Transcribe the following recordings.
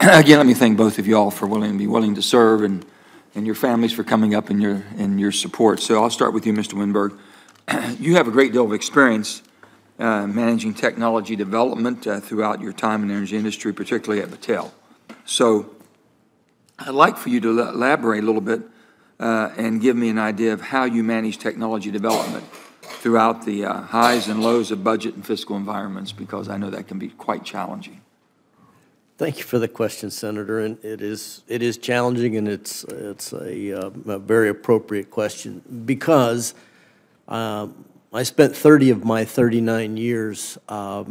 Again, let me thank both of you all for willing to serve, and your families for coming up and your support. So I'll start with you, Mr. Winberg. You have a great deal of experience managing technology development throughout your time in the energy industry, particularly at Battelle. So I'd like for you to elaborate a little bit and give me an idea of how you manage technology development throughout the highs and lows of budget and fiscal environments, because I know that can be quite challenging. Thank you for the question, Senator. And it is challenging, and it's a very appropriate question, because I spent 30 of my 39 years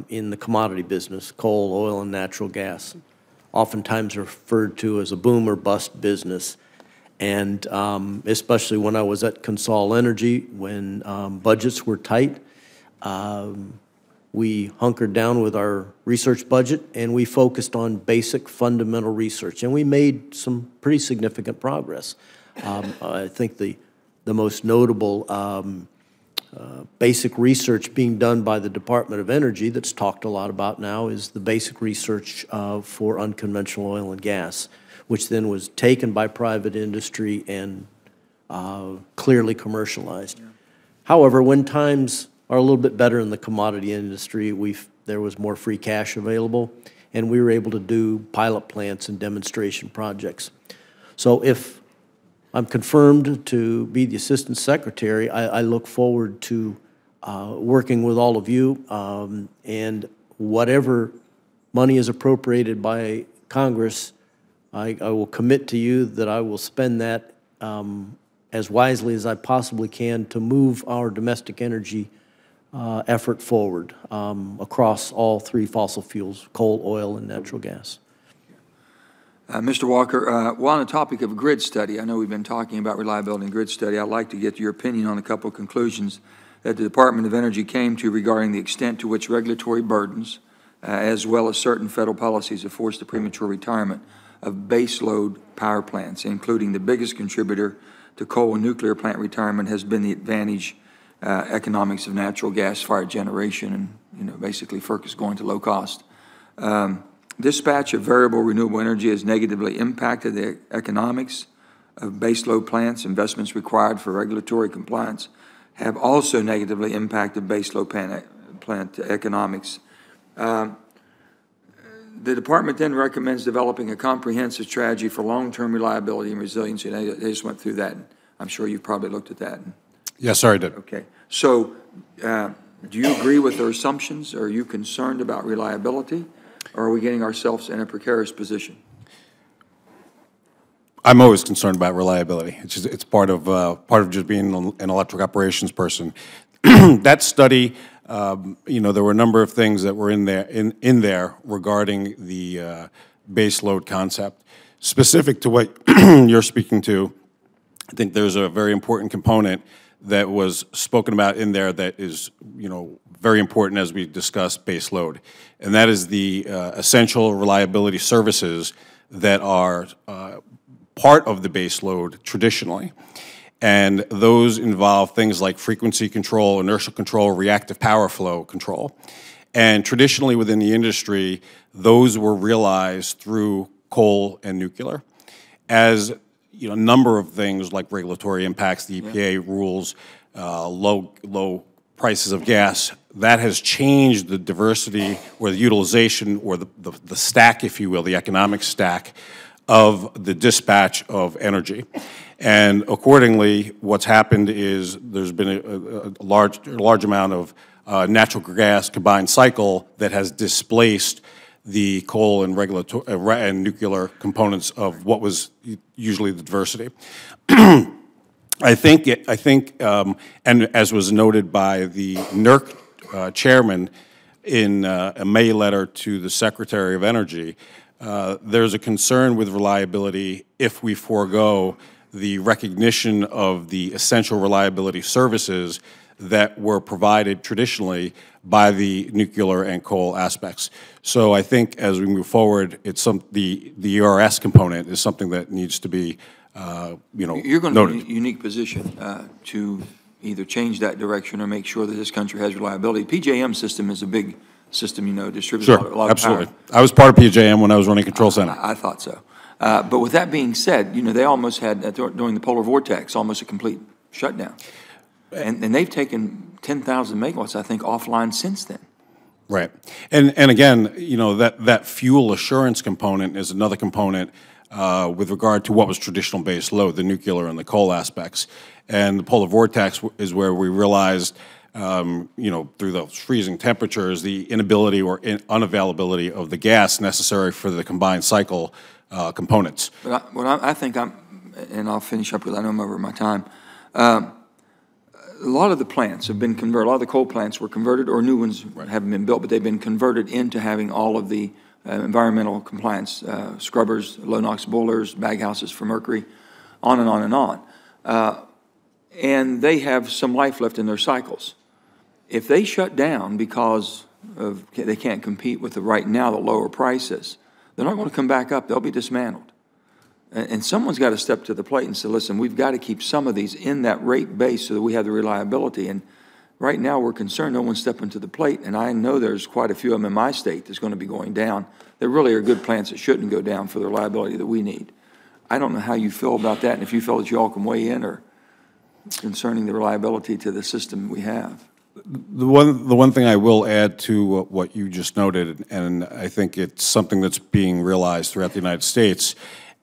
in the commodity business, coal, oil, and natural gas, oftentimes referred to as a boom or bust business. And especially when I was at Consol Energy, when budgets were tight, we hunkered down with our research budget, and we focused on basic fundamental research, and we made some pretty significant progress. I think the most notable basic research being done by the Department of Energy that's talked a lot about now is the basic research for unconventional oil and gas, which then was taken by private industry and clearly commercialized. Yeah. However, when times are a little bit better in the commodity industry, there was more free cash available, and we were able to do pilot plants and demonstration projects. So if I'm confirmed to be the Assistant Secretary, I look forward to working with all of you, and whatever money is appropriated by Congress, I will commit to you that I will spend that as wisely as I possibly can to move our domestic energy effort forward across all three fossil fuels: coal, oil, and natural gas. Mr. Walker, while on the topic of a grid study, I know we've been talking about reliability and grid study. I'd like to get your opinion on a couple of conclusions that the Department of Energy came to regarding the extent to which regulatory burdens, as well as certain federal policies, have forced the premature retirement of baseload power plants, including the biggest contributor to coal and nuclear plant retirement has been the advantage economics of natural gas-fired generation, and basically FERC is going to low cost. Dispatch of variable renewable energy has negatively impacted the economics of baseload plants. Investments required for regulatory compliance have also negatively impacted baseload plant economics. The department then recommends developing a comprehensive strategy for long-term reliability and resiliency. And I just went through that, and I'm sure you've probably looked at that. Yes, sir, I did. Okay. So do you agree with their assumptions? Are you concerned about reliability? Or are we getting ourselves in a precarious position? I'm always concerned about reliability. It's part of just being an electric operations person. That study, there were a number of things that were in there regarding the base load concept. Specific to what you're speaking to, I think there's a very important component that was spoken about in there that is, very important as we discuss base load, and that is the essential reliability services that are part of the base load traditionally. And those involve things like frequency control, inertial control, reactive power flow control. And traditionally within the industry, those were realized through coal and nuclear. As a number of things like regulatory impacts, the EPA rules, low prices of gas, that has changed the diversity or the utilization or the stack, if you will, the economic stack of the dispatch of energy. And accordingly, what's happened is there's been a large amount of natural gas combined cycle that has displaced the coal and and nuclear components of what was usually the diversity. I think, and as was noted by the NERC chairman in a May letter to the Secretary of Energy, there's a concern with reliability if we forego the recognition of the essential reliability services that were provided traditionally by the nuclear and coal aspects. So I think as we move forward, it's the ERS component is something that needs to be You're going to be in a unique position to either change that direction or make sure that this country has reliability. PJM system is a big system, you know, distributes Sure, a lot of absolutely. power. I was part of PJM when I was running Control Center. I thought so. But with that being said, you know, they almost had, during the polar vortex, almost a complete shutdown. And they've taken 10,000 megawatts, I think, offline since then. Right. And again, you know, that fuel assurance component is another component with regard to what was traditional base load, the nuclear and the coal aspects. And the polar vortex is where we realized, you know, through those freezing temperatures, the inability or unavailability of the gas necessary for the combined cycle components. But I think and I'll finish up with, I know I'm over my time. A lot of the plants have been converted. A lot of the coal plants were converted, or new ones haven't been built, but they've been converted into having all of the environmental compliance, scrubbers, low NOx boilers, bag houses for mercury, on and on and on. And they have some life left in their cycles. If they shut down because they can't compete with the lower prices, they're not going to come back up. They'll be dismantled. And someone's got to step to the plate and say, listen, we've got to keep some of these in that rate base so that we have the reliability. And right now we're concerned no one's stepping to the plate. And I know there's quite a few of them in my state that's going to be going down. There really are good plants that shouldn't go down for the reliability that we need. I don't know how you feel about that, and if you feel that you all can weigh in or concerning the reliability to the system we have. The one thing I will add to what you just noted, and I think it's something that's being realized throughout the United States,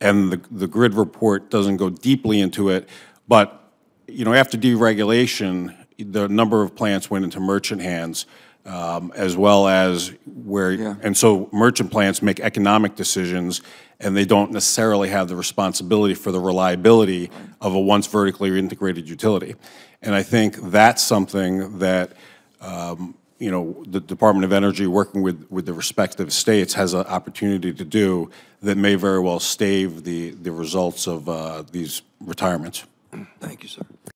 and the grid report doesn't go deeply into it, but you know, after deregulation, the number of plants went into merchant hands, as well as and so merchant plants make economic decisions, and they don't necessarily have the responsibility for the reliability of a once vertically integrated utility. And I think that's something that you know, the Department of Energy, working with the respective states, has an opportunity to do that may very well stave the results of these retirements. Thank you, sir.